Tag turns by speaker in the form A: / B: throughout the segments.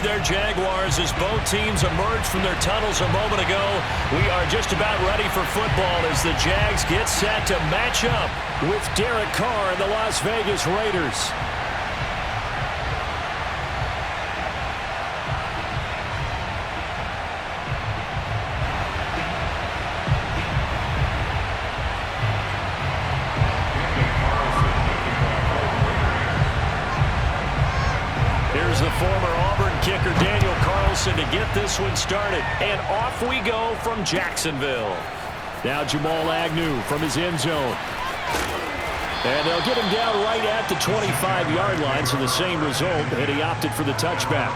A: there, Jaguars, as both teams emerged from their tunnels a moment ago. We are just about ready for football as the Jags get set to match up with Derek Carr and the Las Vegas Raiders. Here's the former Auburn kicker, Daniel Carlson, to get this one started. And off we go from Jacksonville. Now Jamal Agnew from his end zone. And they'll get him down right at the 25-yard line, so the same result, and he opted for the touchback.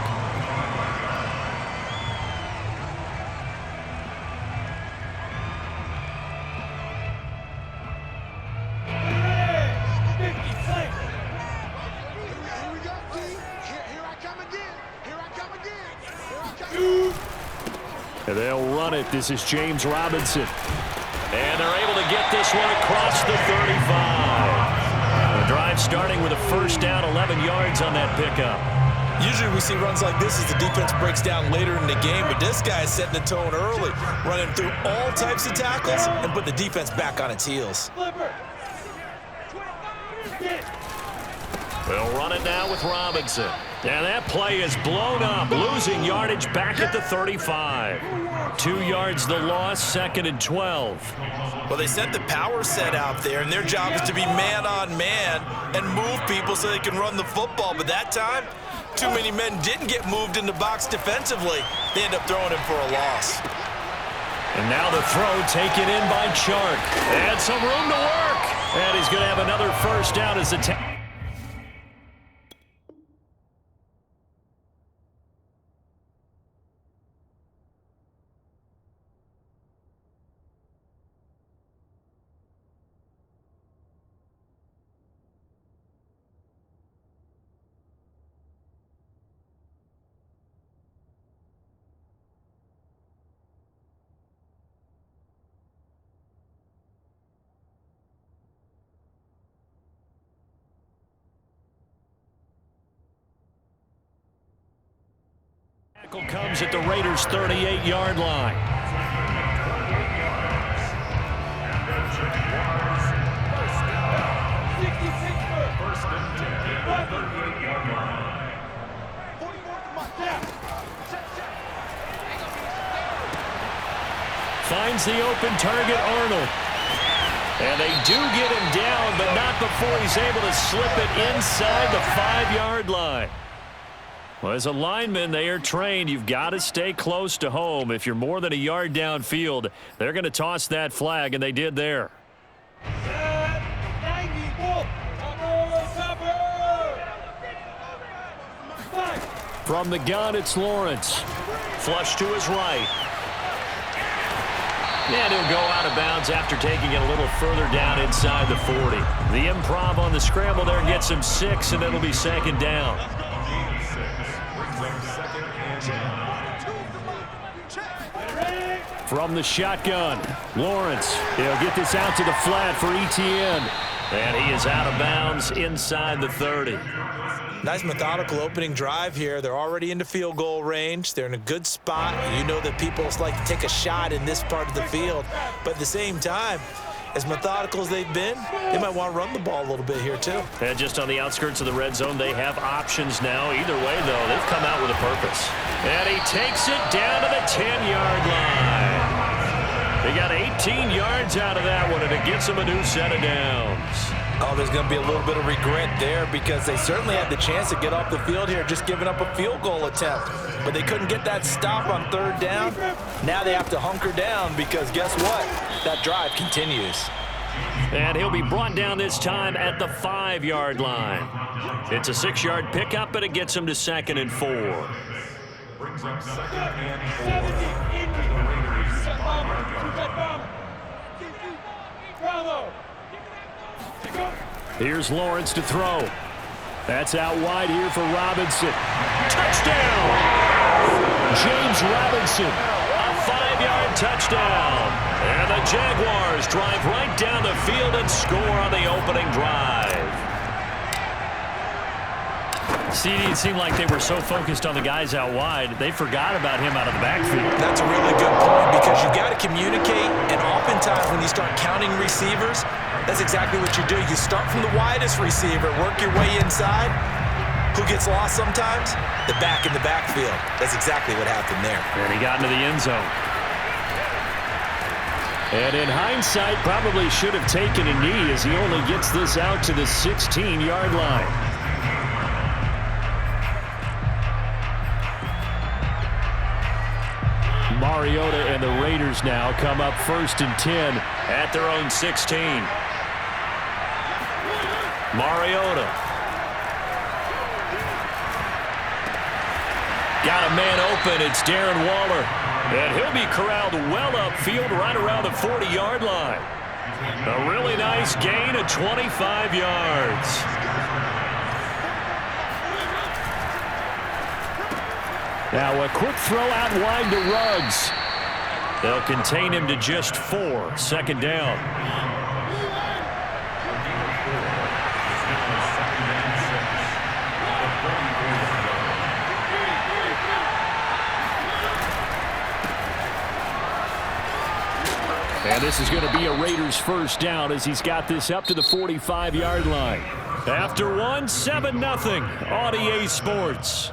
A: And they'll run it. This is James Robinson. And they're able to get this one across the 35. The drive starting with a first down, 11 yards on that pickup.
B: Usually we see runs like this as the defense breaks down later in the game, but this guy is setting the tone early, running through all types of tackles and put the defense back on its heels.
A: They'll run it now with Robinson. And that play is blown up, losing yardage back at the 35. 2 yards the loss, 2nd and 12.
B: Well, they sent the power set out there, and their job is to be man-on-man and move people so they can run the football. But that time, too many men didn't get moved in the box defensively. They end up throwing him for a loss.
A: And now the throw taken in by Chark. And some room to work. And he's going to have another first down as the tackle comes at the Raiders' 38-yard line. Finds the open target, Arnold. And they do get him down, but not before he's able to slip it inside the 5-yard line. Well, as a lineman, they are trained. You've got to stay close to home. If you're more than a yard downfield, they're going to toss that flag, and they did there. From the gun, it's Lawrence. Flush to his right. And he'll go out of bounds after taking it a little further down inside the 40. The improv on the scramble there gets him 6, and it'll be 2nd down. From the shotgun, Lawrence. He'll get this out to the flat for Etienne. And he is out of bounds inside the 30.
B: Nice methodical opening drive here. They're already into field goal range. They're in a good spot. You know that people like to take a shot in this part of the field. But at the same time, as methodical as they've been, they might want to run the ball a little bit here too.
A: And just on the outskirts of the red zone, they have options now. Either way, though, they've come out with a purpose. And he takes it down to the 10-yard line. He got 18 yards out of that one, and it gets him a new set of downs.
B: Oh, there's going to be a little bit of regret there because they certainly had the chance to get off the field here, just giving up a field goal attempt. But they couldn't get that stop on 3rd down. Now they have to hunker down because guess what? That drive continues.
A: And he'll be brought down this time at the 5-yard line. It's a 6-yard pickup, but it gets him to 2nd and 4. Brings up 2nd and 4. Here's Lawrence to throw. That's out wide here for Robinson. Touchdown! James Robinson, a 5-yard touchdown. And the Jaguars drive right down the field and score on the opening drive. It seemed like they were so focused on the guys out wide, they forgot about him out of the backfield.
B: That's a really good point because you got to communicate, and oftentimes when you start counting receivers, that's exactly what you do. You start from the widest receiver, work your way inside. Who gets lost sometimes? The back in the backfield. That's exactly what happened there.
A: And he got into the end zone. And in hindsight, probably should have taken a knee as he only gets this out to the 16-yard line. Mariota and the Raiders now come up 1st and 10 at their own 16. Mariota. Got a man open. It's Darren Waller. And he'll be corralled well upfield right around the 40-yard line. A really nice gain of 25 yards. Now a quick throw out wide to Ruggs. They'll contain him to just 4. 2nd down. And this is going to be a Raiders 1st down as he's got this up to the 45-yard line. After one, 7-0 on EA Sports.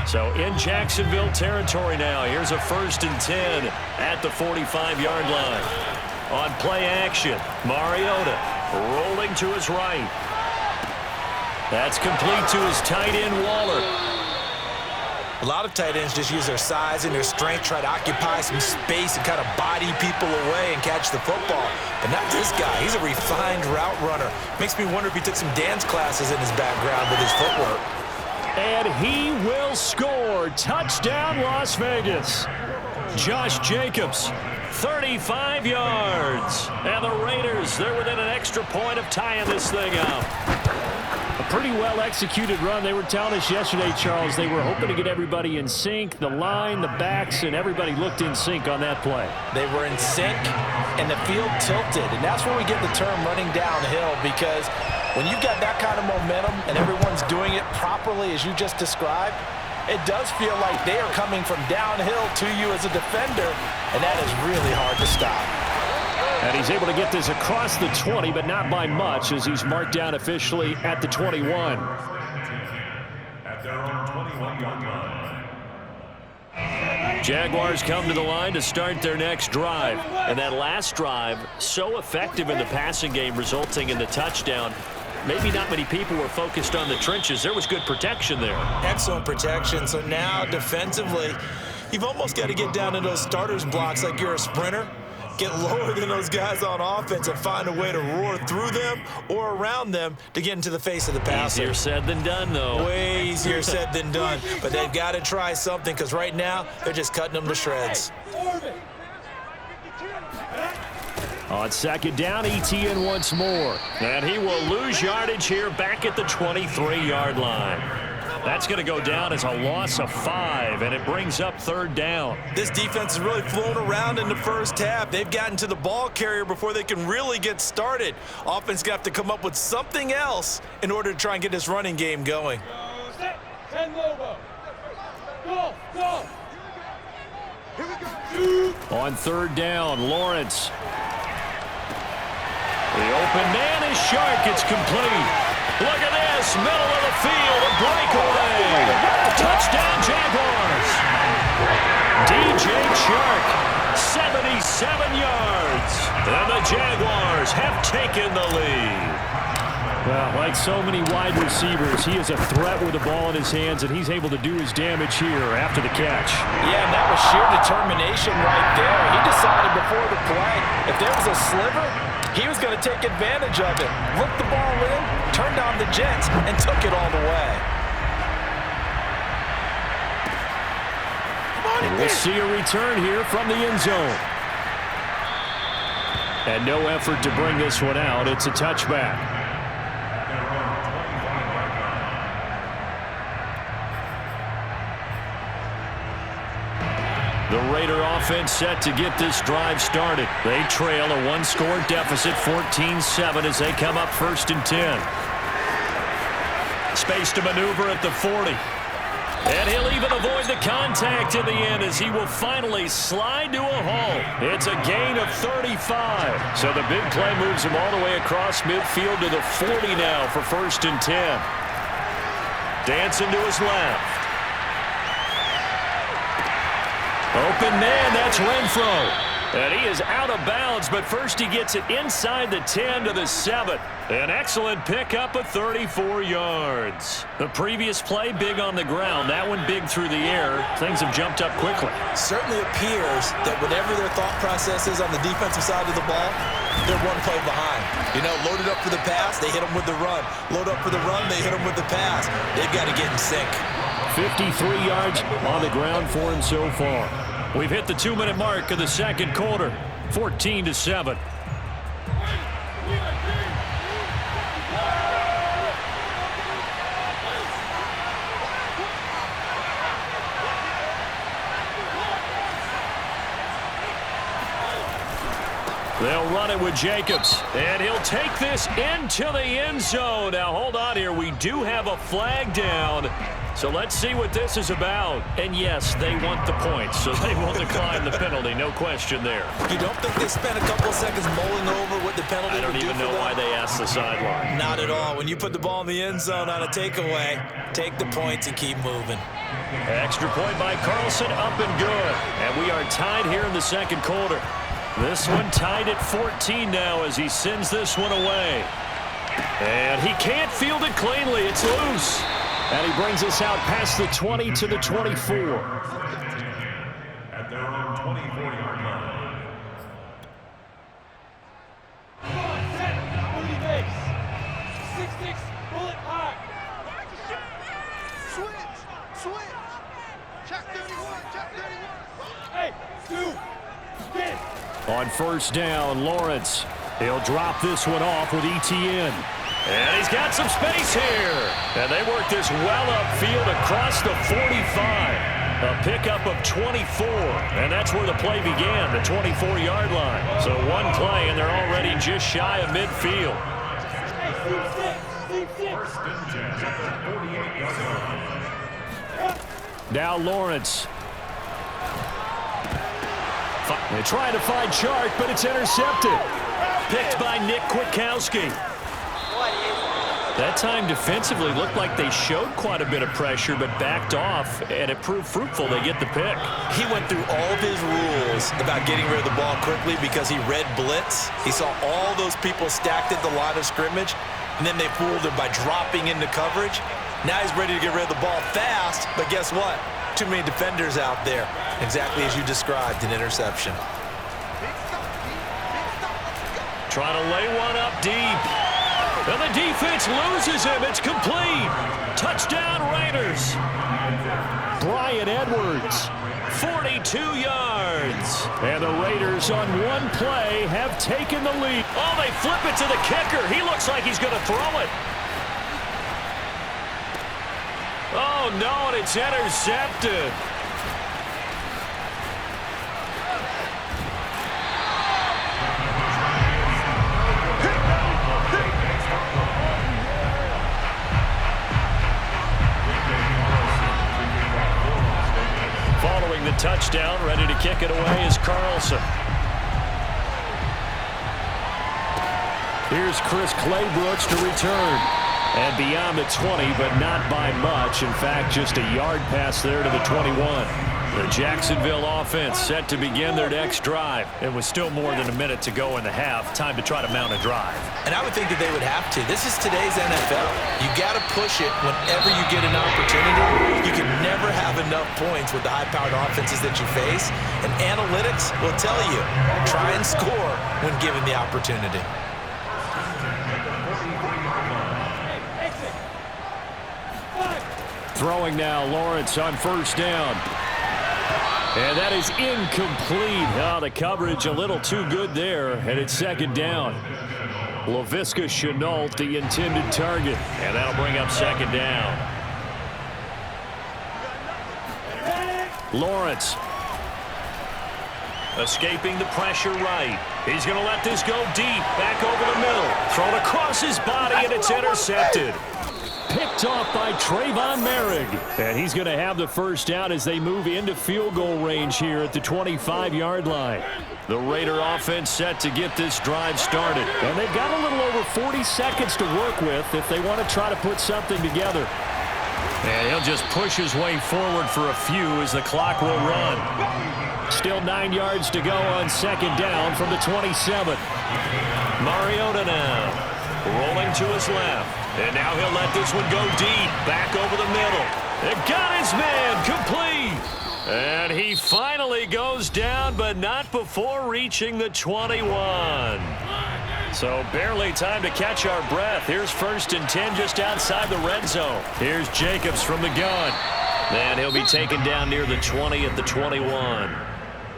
A: So in Jacksonville territory now. Here's a 1st and 10 at the 45-yard line. On play action, Mariota rolling to his right. That's complete to his tight end, Waller.
B: A lot of tight ends just use their size and their strength, try to occupy some space and kind of body people away and catch the football. But not this guy. He's a refined route runner. Makes me wonder if he took some dance classes in his background with his footwork.
A: And he will score. Touchdown, Las Vegas. Josh Jacobs, 35 yards. And the Raiders, they're within an extra point of tying this thing up. A pretty well-executed run. They were telling us yesterday, Charles, they were hoping to get everybody in sync. The line, the backs, and everybody looked in sync on that play.
B: They were in sync, and the field tilted. And that's where we get the term running downhill, because when you've got that kind of momentum and everyone's doing it properly as you just described, it does feel like they are coming from downhill to you as a defender, and that is really hard to stop.
A: And he's able to get this across the 20, but not by much, as he's marked down officially at the 21. At their own 21-yard line. Jaguars come to the line to start their next drive. And that last drive, so effective in the passing game, resulting in the touchdown. Maybe not many people were focused on the trenches. There was good protection there. Excellent protection. So now defensively, you've almost got to get down to those starters blocks like you're a sprinter. Get lower than those guys on offense and find a way to roar through them or around them to get into the face of the passer. Easier said than done, though. Way easier said than done. But they've got to try something, because right now they're just cutting them to shreds. On 2nd down, Etienne once more. And he will lose yardage here back at the 23-yard line. That's going to go down as a loss of 5, and it brings up 3rd down. This defense has really flown around in the first half. They've gotten to the ball carrier before they can really get started. Offense going to have to come up with something else in order to try and get this running game going. On 3rd down, Lawrence. The open man is Shark. It's complete. Look at this, middle of the field, a breakaway. Touchdown, Jaguars. DJ Shark, 77 yards. And the Jaguars have taken the lead. Well, like so many wide receivers, he is a threat with the ball in his hands, and he's able to do his damage here after the catch. Yeah, and that was sheer determination right there. He decided before the play, if there was a sliver, he was going to take advantage of it. Looked the ball in, turned on the jets, and took it all the way. And we'll see a return here from the end zone. And no effort to bring this one out. It's a touchback. The Raider offense set to get this drive started. They trail a one-score deficit, 14-7, as they come up 1st and 10. Space to maneuver at the 40. And he'll even avoid the contact in the end as he will finally slide to a halt. It's a gain of 35. So the big play moves him all the way across midfield to the 40 now for 1st and 10. Dancing to his left. Open man, that's Renfro. And he is out of bounds, but first he gets it inside the 10 to the 7. An excellent pickup of 34 yards. The previous play, big on the ground. That one big through the air. Things have jumped up quickly.
B: Certainly appears that whatever their thought process is on the defensive side of the ball, they're one play behind. You know, loaded up for the pass, they hit them with the run. Load up for the run, they hit them with the pass. They've got to get in sync.
A: 53 yards on the ground for him so far. We've hit the 2-minute mark of the second quarter, 14-7. They'll run it with Jacobs, and he'll take this into the end zone. Now, hold on here. We do have a flag down, so let's see what this is about. And, yes, they want the points, so they will decline the penalty. No question there.
B: You don't think they spent a couple of seconds mulling over what the penalty would do for them?
A: I don't even know why they asked the sideline.
B: Not at all. When you put the ball in the end zone on a takeaway, take the points and keep moving.
A: Extra point by Carlson, up and good. And we are tied here in the second quarter. This one tied at 14 now as he sends this one away. And he can't field it cleanly. It's loose. And he brings us out past the 20 to the 24.
C: At their own 24-yard line.
D: Come on, set. Early base. 6-6, bullet high.
E: Switch. Check 31, check 31.
D: Hey, 2, get.
A: On first down, Lawrence. He'll drop this one off with ETN. And he's got some space here. And they work this well upfield across the 45. A pickup of 24. And that's where the play began, the 24-yard line. So one play, and they're already just shy of midfield.
C: First and 10 at the 48-yard line.
A: Now Lawrence. They try to find Chark, but it's intercepted. Picked by Nick Kwiatkowski. That time defensively looked like they showed quite a bit of pressure, but backed off, and it proved fruitful. They get the pick.
B: He went through all of his rules about getting rid of the ball quickly because he read blitz. He saw all those people stacked at the line of scrimmage, and then they fooled him by dropping into coverage. Now he's ready to get rid of the ball fast, but guess what? Too many defenders out there. Exactly as you described, an interception.
A: Trying to lay one up deep. And the defense loses him. It's complete. Touchdown, Raiders. Brian Edwards, 42 yards. And the Raiders on one play have taken the lead. Oh, they flip it to the kicker. He looks like he's going to throw it. Oh, no, and it's intercepted. Following the touchdown, ready to kick it away is Carlson. Here's Chris Claybrooks to return. And beyond the 20, but not by much. In fact, just a yard pass there to the 21. The Jacksonville offense set to begin their next drive. It was still more than a minute to go in the half. Time to try to mount a drive.
B: And I would think that they would have to. This is today's NFL. You got to push it whenever you get an opportunity. You can never have enough points with the high-powered offenses that you face. And analytics will tell you, try and score when given the opportunity.
A: Throwing now, Lawrence on first down. And that is incomplete. Oh, the coverage a little too good there, and it's second down. Laviska Shenault, the intended target, and that'll bring up second down. Lawrence Escaping the pressure right. He's going to let this go deep. Back over the middle. Thrown across his body, and it's intercepted. Picked off by Trayvon Merrick. And he's going to have the first down as they move into field goal range here at the 25-yard line. The Raider offense set to get this drive started. And they've got a little over 40 seconds to work with if they want to try to put something together. And he'll just push his way forward for a few as the clock will run. Still 9 yards to go on second down from the 27. Mariota now. Rolling to his left. And now he'll let this one go deep. Back over the middle. It got his man complete. And he finally goes down, but not before reaching the 21. So barely time to catch our breath. Here's 1st and 10 just outside the red zone. Here's Jacobs from the gun. And he'll be taken down near the 20 at the 21.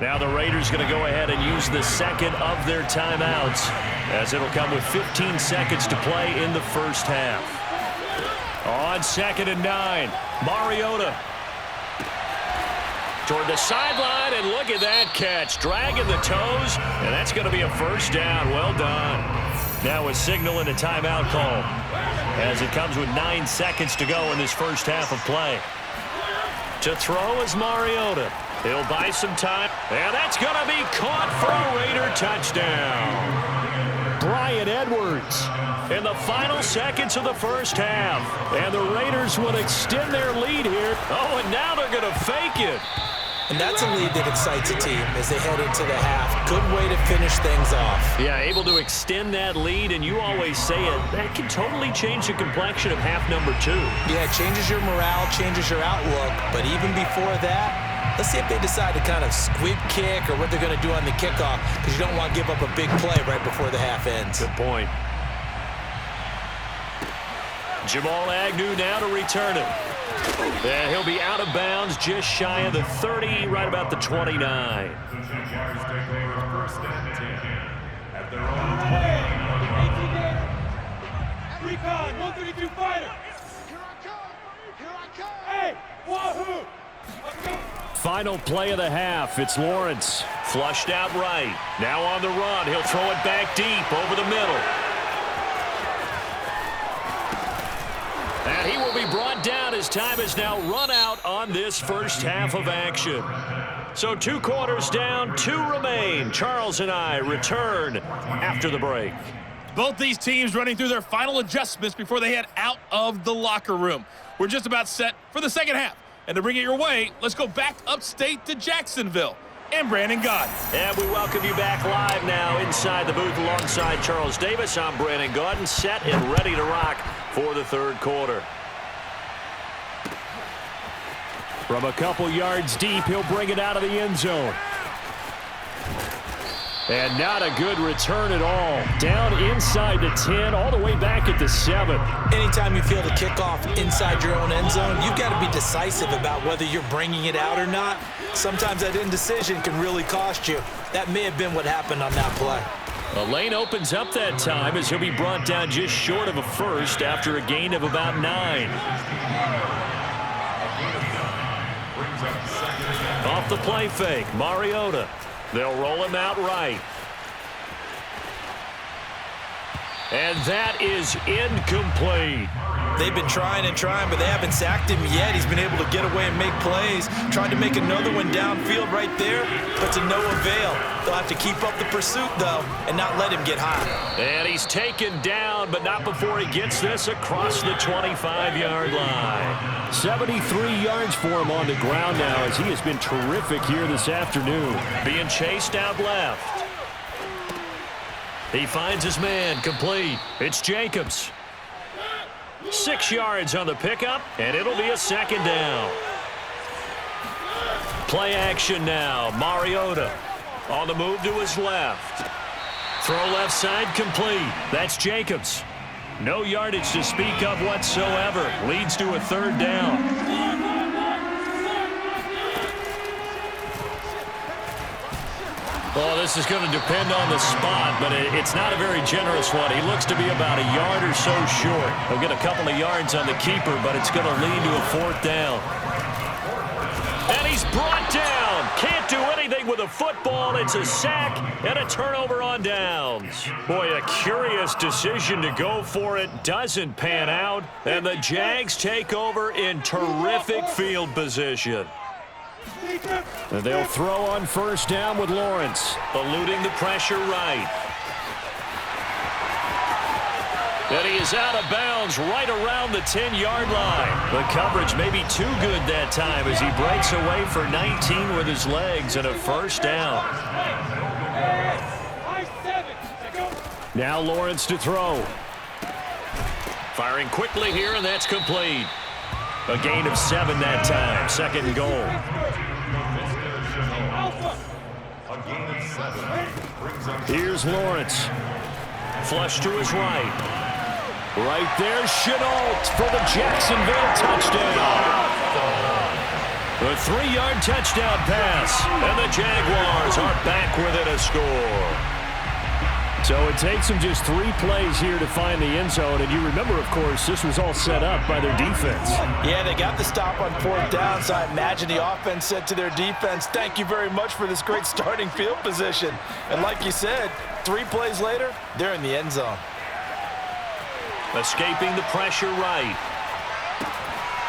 A: Now the Raiders going to go ahead and use the second of their timeouts as it'll come with 15 seconds to play in the first half. On 2nd and 9, Mariota toward the sideline, and look at that catch. Dragging the toes, and that's going to be a first down. Well done. Now a signal and a timeout call as it comes with 9 seconds to go in this first half of play. To throw is Mariota. He'll buy some time, and that's going to be caught for a Raider touchdown. Bryan Edwards in the final seconds of the first half. And the Raiders will extend their lead here. Oh, and now they're going to fake it.
B: And that's a lead that excites a team as they head into the half. Good way to finish things off.
A: Yeah, able to extend that lead, and you always say it, that can totally change the complexion of half number 2.
B: Yeah, it changes your morale, changes your outlook. But even before that, let's see if they decide to kind of squib kick or what they're going to do on the kickoff, because you don't want to give up a big play right before the half ends.
A: Good point. Jamal Agnew now to return it. And he'll be out of bounds just shy of the 30, right about the 29.
D: Recon, 132 fighter.
E: Here I come. Here I come.
D: Hey, wahoo.
A: Final play of the half. It's Lawrence. Flushed out right. Now on the run. He'll throw it back deep over the middle. And he will be brought down as time has now run out on this first half of action. So 2 quarters down, 2 remain. Charles and I return after the break.
F: Both these teams running through their final adjustments before they head out of the locker room. We're just about set for the second half. And to bring it your way, let's go back upstate to Jacksonville. And Brandon Gaudin.
A: And we welcome you back live now inside the booth alongside Charles Davis. I'm Brandon Gaudin, set and ready to rock for the third quarter. From a couple yards deep, he'll bring it out of the end zone. And not a good return at all. Down inside the 10, all the way back at the 7.
B: Anytime you feel the kickoff inside your own end zone, you've got to be decisive about whether you're bringing it out or not. Sometimes that indecision can really cost you. That may have been what happened on that play.
A: The lane opens up that time as he'll be brought down just short of a first after a gain of about 9. Off the play fake, Mariota. They'll roll him out right. And that is incomplete.
B: They've been trying and trying, but they haven't sacked him yet. He's been able to get away and make plays. Tried to make another one downfield right there, but to no avail. They'll have to keep up the pursuit, though, and not let him get hot.
A: And he's taken down, but not before he gets this across the 25-yard line. 73 yards for him on the ground now as he has been terrific here this afternoon. Being chased out left. He finds his man, complete. It's Jacobs. 6 yards on the pickup, and it'll be a second down. Play action now. Mariota on the move to his left. Throw left side complete. That's Jacobs. No yardage to speak of whatsoever. Leads to a third down. Well, this is going to depend on the spot, but it's not a very generous one. He looks to be about a yard or so short. He'll get a couple of yards on the keeper, but it's going to lead to a fourth down. And he's brought down. Can't do anything with a football. It's a sack and a turnover on downs. Boy, a curious decision to go for it. Doesn't pan out, and the Jags take over in terrific field position.
G: And they'll throw on first down with Lawrence.
A: Eluding the pressure right. And he is out of bounds right around the 10-yard line. The coverage may be too good that time as he breaks away for 19 with his legs and a first down.
G: Now Lawrence to throw.
A: Firing quickly here, and that's complete. A gain of 7 that time. Second and goal.
G: Here's Lawrence.
A: Flush to his right.
G: Right there, Chenault for the Jacksonville touchdown.
A: A 3-yard touchdown pass, and the Jaguars are back within a score.
G: So it takes them just 3 plays here to find the end zone. And you remember, of course, this was all set up by their defense.
B: Yeah, they got the stop on 4th down, so I imagine the offense said to their defense, thank you very much for this great starting field position. And like you said, 3 plays later, they're in the end zone.
A: Escaping the pressure right.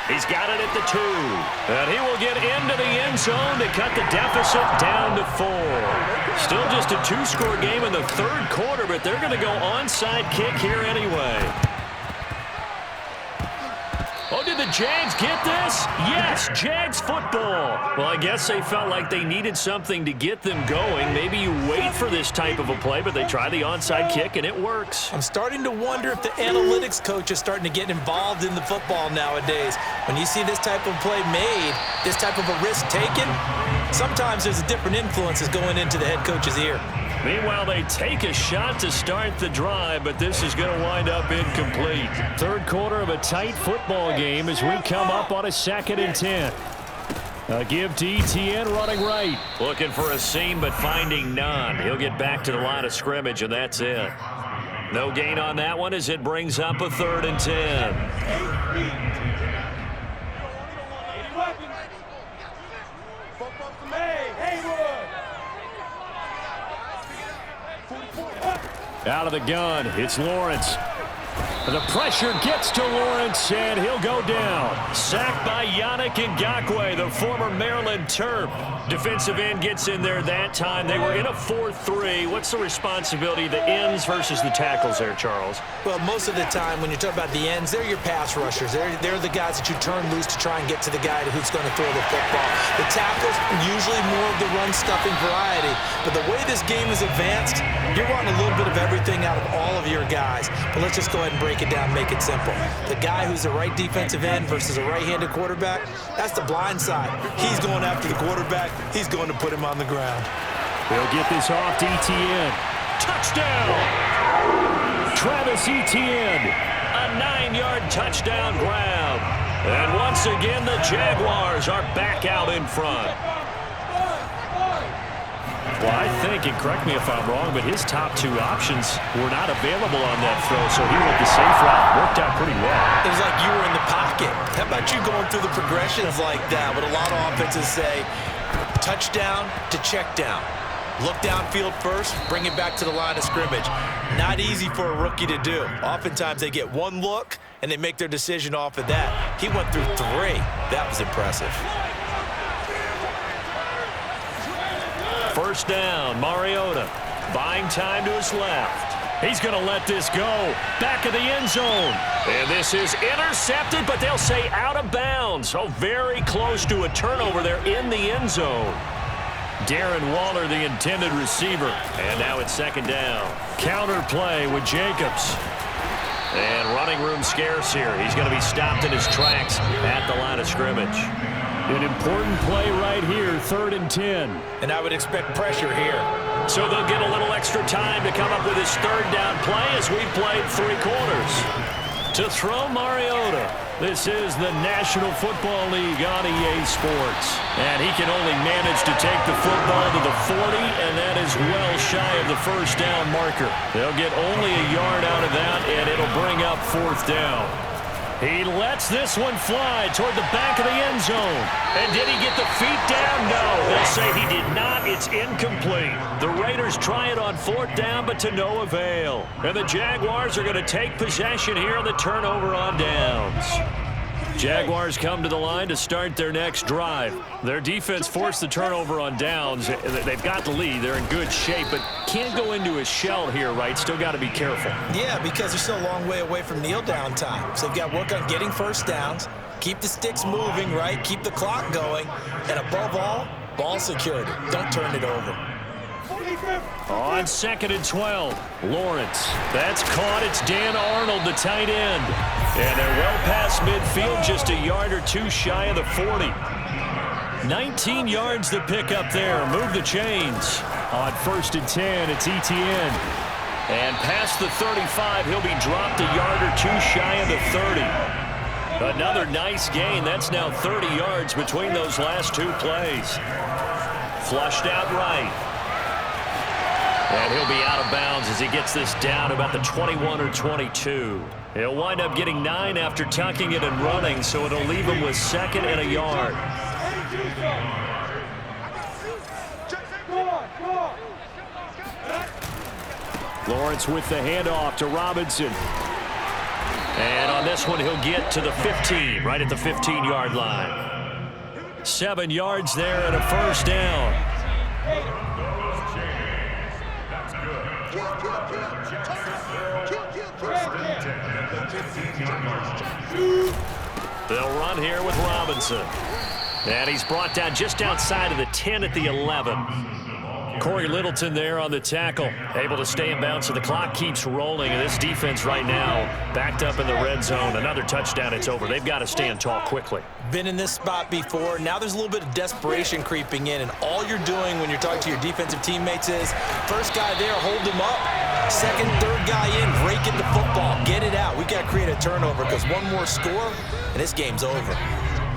A: He's got it at the 2. And he will get into the end zone to cut the deficit down to 4. Still just a 2-score game in the 3rd quarter, but they're going to go onside kick here anyway. Oh, did the Jags get this? Yes, Jags football. Well, I guess they felt like they needed something to get them going. Maybe you wait for this type of a play, but they try the onside kick, and it works.
B: I'm starting to wonder if the analytics coach is starting to get involved in the football nowadays. When you see this type of play made, this type of a risk taken, sometimes there's different influences going into the head coach's ear.
A: Meanwhile, they take a shot to start the drive, but this is going to wind up incomplete.
G: 3rd quarter of a tight football game as we come up on a 2nd and 10. A give to Etienne running right.
A: Looking for a seam, but finding none. He'll get back to the line of scrimmage, and that's it. No gain on that one as it brings up a 3rd and 10.
G: Out of the gun, it's Lawrence. The pressure gets to Lawrence, and he'll go down.
A: Sacked by Yannick Ngakoue, the former Maryland Terp. Defensive end gets in there that time. They were in a 4-3. What's the responsibility of the ends versus the tackles there, Charles?
B: Well, most of the time when you talk about the ends, they're your pass rushers. They're the guys that you turn loose to try and get to the guy who's going to throw the football. The tackles, usually more of the run-stuffing variety. But the way this game is advanced, you're wanting a little bit of everything out of all of your guys. But let's just go ahead and break it down, make it simple. The guy who's the right defensive end versus a right-handed quarterback, that's the blind side. He's going after the quarterback. He's going to put him on the ground.
G: They'll get this off to Etienne.
A: Touchdown!
G: Travis Etienne.
A: A 9-yard touchdown grab. And once again, the Jaguars are back out in front.
G: Well, I think, and correct me if I'm wrong, but his top 2 options were not available on that throw, so he went the safe route. Worked out pretty well.
B: It was like you were in the pocket. How about you going through the progressions like that? What a lot of offenses say, touchdown to check down. Look downfield first, bring it back to the line of scrimmage. Not easy for a rookie to do. Oftentimes they get 1 look, and they make their decision off of that. He went through 3. That was impressive.
A: First down, Mariota. Buying time to his left. He's going to let this go. Back of the end zone. And this is intercepted, but they'll say out of bounds. So very close to a turnover there in the end zone. Darren Waller, the intended receiver. And now it's 2nd down.
G: Counter play with Jacobs.
A: And running room scarce here. He's going to be stopped in his tracks at the line of scrimmage.
G: An important play right here, 3rd and 10.
B: And I would expect pressure here.
A: So they'll get a little extra time to come up with his 3rd down play as we've played 3 quarters. To throw Mariota. This is the National Football League on EA Sports. And he can only manage to take the football to the 40, and that is well shy of the first down marker. They'll get only a yard out of that, and it'll bring up 4th down. He lets this one fly toward the back of the end zone. And did he get the feet down? No. They'll say he did not. It's incomplete. The Raiders try it on 4th down, but to no avail. And the Jaguars are going to take possession here on the turnover on downs. Jaguars come to the line to start their next drive. Their defense forced the turnover on downs. They've got the lead. They're in good shape, but can't go into a shell here, right? Still got to be careful.
B: Yeah, because they're still a long way away from kneel down time. So they've got to work on getting first downs, keep the sticks moving, right? Keep the clock going. And above all, ball security. Don't turn it over.
A: On 2nd and 12, Lawrence. That's caught. It's Dan Arnold, the tight end. And they're well past midfield, just a yard or two shy of the 40. 19 yards to pick up there. Move the chains. On 1st and 10, it's Etienne. And past the 35, he'll be dropped a yard or two shy of the 30. Another nice gain. That's now 30 yards between those last two plays. Flushed out right. And he'll be out of bounds as he gets this down about the 21 or 22. He'll wind up getting 9 after tucking it and running, so it'll leave him with 2nd and a yard. Lawrence with the handoff to Robinson. And on this one, he'll get to the 15, right at the 15-yard line. 7 yards there and a first down. They'll run here with Robinson. And he's brought down just outside of the 10 at the 11. Corey Littleton there on the tackle, able to stay in bounds, so the clock keeps rolling. And this defense right now backed up in the red zone. Another touchdown, it's over. They've got to stand tall quickly.
B: Been in this spot before. Now there's a little bit of desperation creeping in, and all you're doing when you're talking to your defensive teammates is first guy there, hold him up. Second, third guy in, break it the football. Get it out. We got to create a turnover because one more score, and this game's over.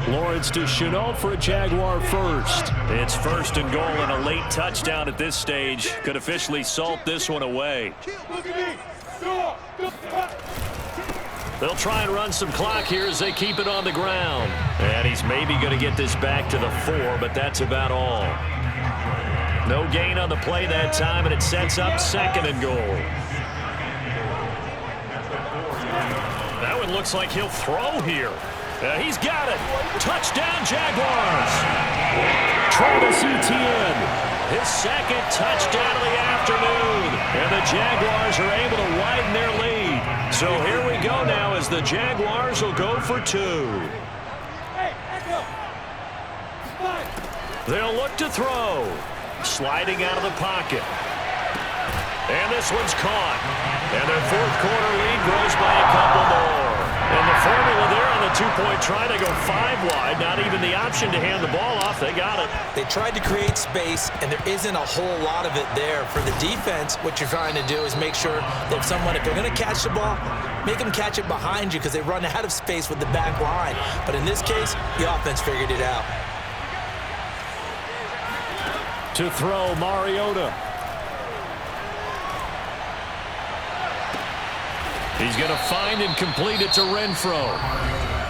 A: Lawrence to Chenault for a Jaguar first. It's 1st and goal, and a late touchdown at this stage could officially salt this one away. They'll try and run some clock here as they keep it on the ground. And he's maybe going to get this back to the 4, but that's about all. No gain on the play that time, and it sets up 2nd and goal. That one looks like he'll throw here. He's got it. Touchdown, Jaguars. Travis Etienne, his 2nd touchdown of the afternoon. And the Jaguars are able to widen their lead. So here we go now as the Jaguars will go for 2. They'll look to throw. Sliding out of the pocket. And this one's caught. And their 4th quarter lead grows by a couple more. And the formula there on the 2-point try, they go 5 wide. Not even the option to hand the ball off. They got it.
B: They tried to create space, and there isn't a whole lot of it there. For the defense, what you're trying to do is make sure that someone, if they're going to catch the ball, make them catch it behind you because they run out of space with the back line. But in this case, the offense figured it out.
A: To throw, Mariota. He's going to find and complete it to Renfro.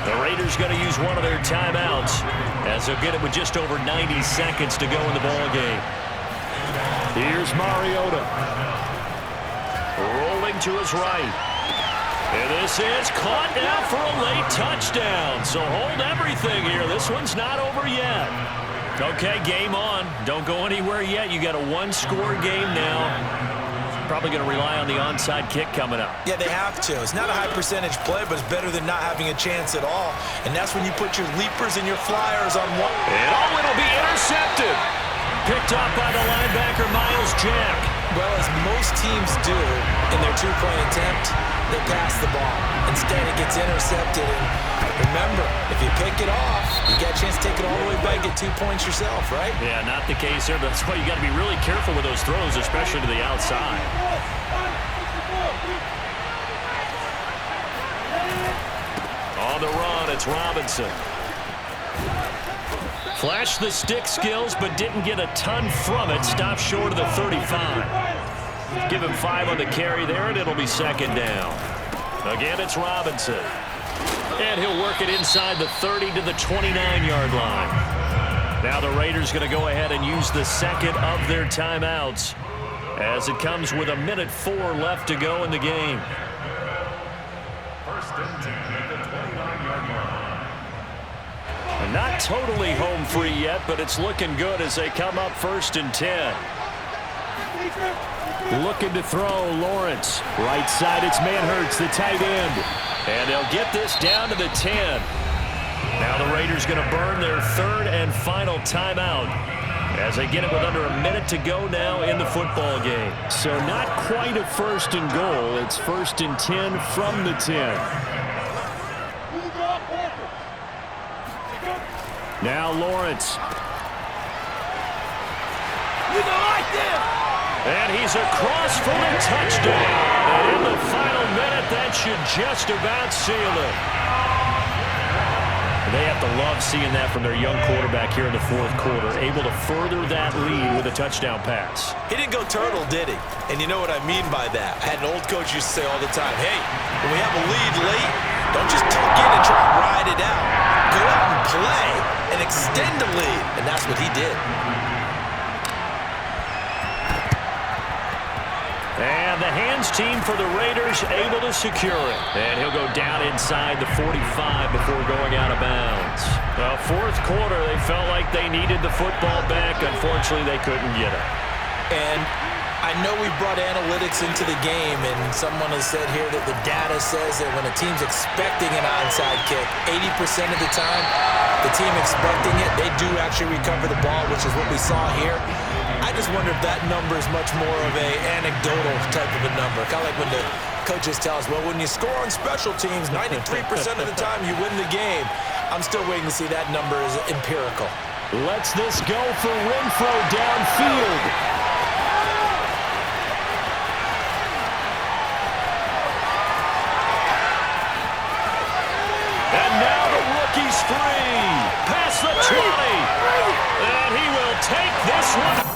A: The Raiders going to use one of their timeouts as they'll get it with just over 90 seconds to go in the ballgame. Here's Mariota. Rolling to his right. And this is caught now for a late touchdown. So hold everything here. This one's not over yet. Okay, game on. Don't go anywhere yet. You got a 1-score game now. Probably going to rely on the onside kick coming up.
B: Yeah, they have to. It's not a high percentage play, but it's better than not having a chance at all. And that's when you put your leapers and your flyers on one.
A: And it'll be intercepted. Picked up by the linebacker, Miles Jack.
B: Well, as most teams do in their 2-point attempt, they pass the ball. Instead, it gets intercepted. And remember, if you pick it off, you get a chance to take it all the way back, get 2 points yourself, right?
A: Yeah, not the case there, but that's why you got to be really careful with those throws, especially to the outside. On the run, it's Robinson. Flashed the stick skills, but didn't get a ton from it. Stopped short of the 35. Give him 5 on the carry there, and it'll be 2nd down. Again, it's Robinson. And he'll work it inside the 30 to the 29-yard line. Now the Raiders going to go ahead and use the second of their timeouts as it comes with 1:04 left to go in the game.
C: First and 10 at the 29-yard line.
A: Not totally home free yet, but it's looking good as they come up 1st and 10. Looking to throw, Lawrence. Right side, it's Manhurts, the tight end. And they'll get this down to the 10. Now the Raiders going to burn their 3rd and final timeout as they get it with under 1 minute to go now in the football game. So not quite a 1st and goal. It's 1st and 10 from the 10. Now Lawrence. And he's across for a touchdown. And in the final minute, that should just about seal it. They have to love seeing that from their young quarterback here in the 4th quarter, able to further that lead with a touchdown pass.
B: He didn't go turtle, did he? And you know what I mean by that. I had an old coach used to say all the time, hey, when we have a lead late, don't just tuck in and try to ride it out. Go out and play and extend the lead. And that's what he did.
A: And the hands team for the Raiders able to secure it. And he'll go down inside the 45 before going out of bounds. Well, 4th quarter, they felt like they needed the football back. Unfortunately, they couldn't get it.
B: And I know we brought analytics into the game, and someone has said here that the data says that when a team's expecting an onside kick, 80% of the time, the team expecting it, they do actually recover the ball, which is what we saw here. I just wonder if that number is much more of a anecdotal type of a number. Kind of like when the coaches tell us, well, when you score on special teams, 93% of the time you win the game. I'm still waiting to see that number is empirical.
A: Lets this go for Renfro downfield. And now the rookie's free. Past the 20. And he will take this one.